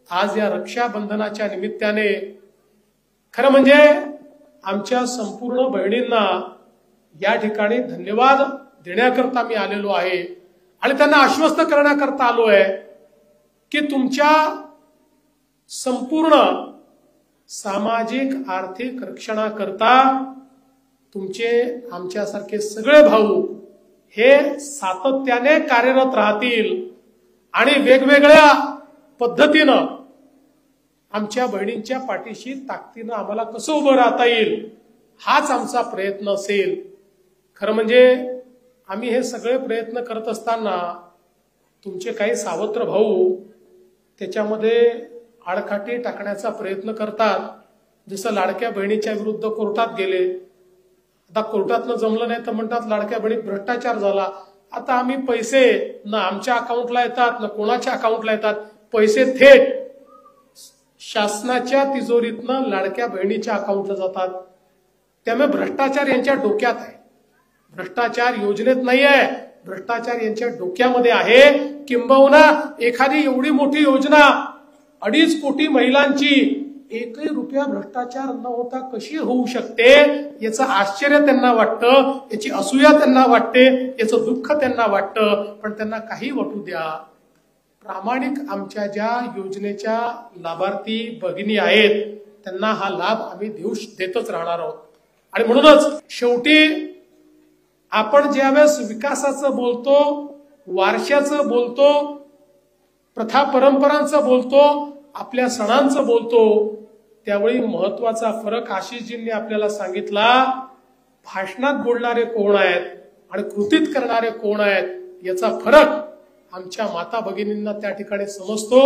आज या रक्षाबंधनाच्या निमित्ताने खरं म्हणजे आमच्या संपूर्ण बहिणींना या ठिकाणी धन्यवाद देण्याकरता मी आलेलो आहे आणि त्यांना आश्वस्त करण्याकरता आलो आहे की तुमच्या संपूर्ण सामाजिक आर्थिक रक्षणाकरता तुमचे आमच्यासारखे सगळे भाऊ हे सातत्याने कार्यरत राहतील आणि वेगवेगळ्या पद्धतीनं आमच्या बहिणींच्या पाठीशी ताकदीनं आम्हाला कसं उभं राहता येईल हाच आमचा प्रयत्न असेल। खरं म्हणजे आम्ही हे सगळे प्रयत्न करत असताना तुमचे काही सावत्र भाऊ त्याच्यामध्ये आडकाठी टाकण्याचा प्रयत्न करतात। जसं लाडक्या बहिणीच्या विरुद्ध कोर्टात गेले, आता कोर्टातनं जमलं नाही तर म्हणतात लाडक्या बहिणीत भ्रष्टाचार झाला। आता आम्ही पैसे ना आमच्या अकाउंटला येतात ना कोणाच्या अकाउंटला येतात, पैसे थेट शासनाच्या तिजोरीतनं लाडक्या बहिणीच्या अकाउंटला जातात। त्यामुळे भ्रष्टाचार यांच्या डोक्यात आहे, भ्रष्टाचार योजनेत नाही आहे, भ्रष्टाचार यांच्या डोक्यामध्ये आहे। किंबहुना एखादी एवढी मोठी योजना 2.5 कोटी महिलांची 1 रुपया भ्रष्टाचार न होता कशी होऊ शकते याचं आश्चर्य त्यांना वाटतं, याची असूया त्यांना वाटते, याचं दुःख त्यांना वाटतं। पण त्यांना काही वाटू द्या, प्रामाणिक आमच्या ज्या योजनेच्या लाभार्थी भगिनी आहेत त्यांना हा लाभ आम्ही देतच राहणार आहोत। आणि म्हणूनच शेवटी आपण ज्यावेळेस विकासाचं बोलतो, वारशाचं बोलतो, प्रथा परंपरांचं बोलतो, आपल्या सणांचं बोलतो, त्यावेळी महत्वाचा फरक आशिषजींनी आपल्याला सांगितला, भाषणात बोलणारे कोण आहेत आणि कृतीत करणारे कोण आहेत याचा फरक आमच्या माता भगिनींना त्या ठिकाणी समजतो।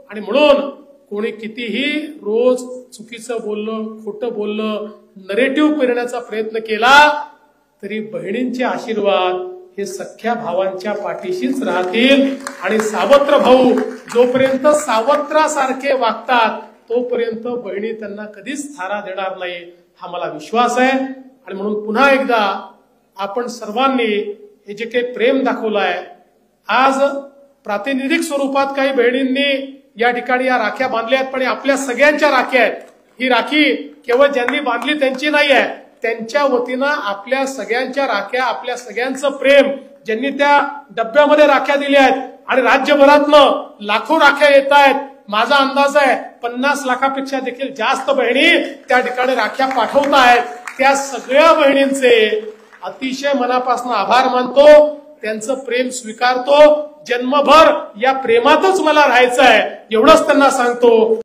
आणि म्हणून कोणी कितीही रोज चुकीचं बोललं, खोटं बोललं, नरेटिव्ह पेरण्याचा प्रयत्न केला तरी बहिणींचे आशीर्वाद हे सख्या भावांच्या पाठीशीच राहतील। आणि सावत्र भाऊ जोपर्यंत सावत्रासारखे वागतात तोपर्यंत बहिणी त्यांना कधीच थारा देणार नाही, हा मला विश्वास आहे। आणि म्हणून पुन्हा एकदा आपण सर्वांनी हे जे काही प्रेम दाखवलं आहे, आज प्रातिनिधिक स्वरूपात काही बहिणींनी या ठिकाणी या राख्या बांधल्या आहेत, पण आपल्या सगळ्यांच्या राख्या आहेत। ही राखी केवळ ज्यांनी बांधली त्यांची नाही आहे, त्यांच्या वतीनं आपल्या सगळ्यांच्या राख्या, आपल्या सगळ्यांचं प्रेम ज्यांनी त्या डब्यामध्ये राख्या दिल्या आहेत आणि राज्यभरातनं लाखो राख्या येत आहेत। माझा अंदाज आहे 50 लाखापेक्षा देखील जास्त बहिणी त्या ठिकाणी राख्या पाठवत आहेत। त्या सगळ्या बहिणींचे अतिशय मनापासून आभार मानतो, त्यांचं प्रेम स्वीकारतो, जन्मभर या प्रेमातच मला राहायचं आहे एवढंच त्यांना सांगतो।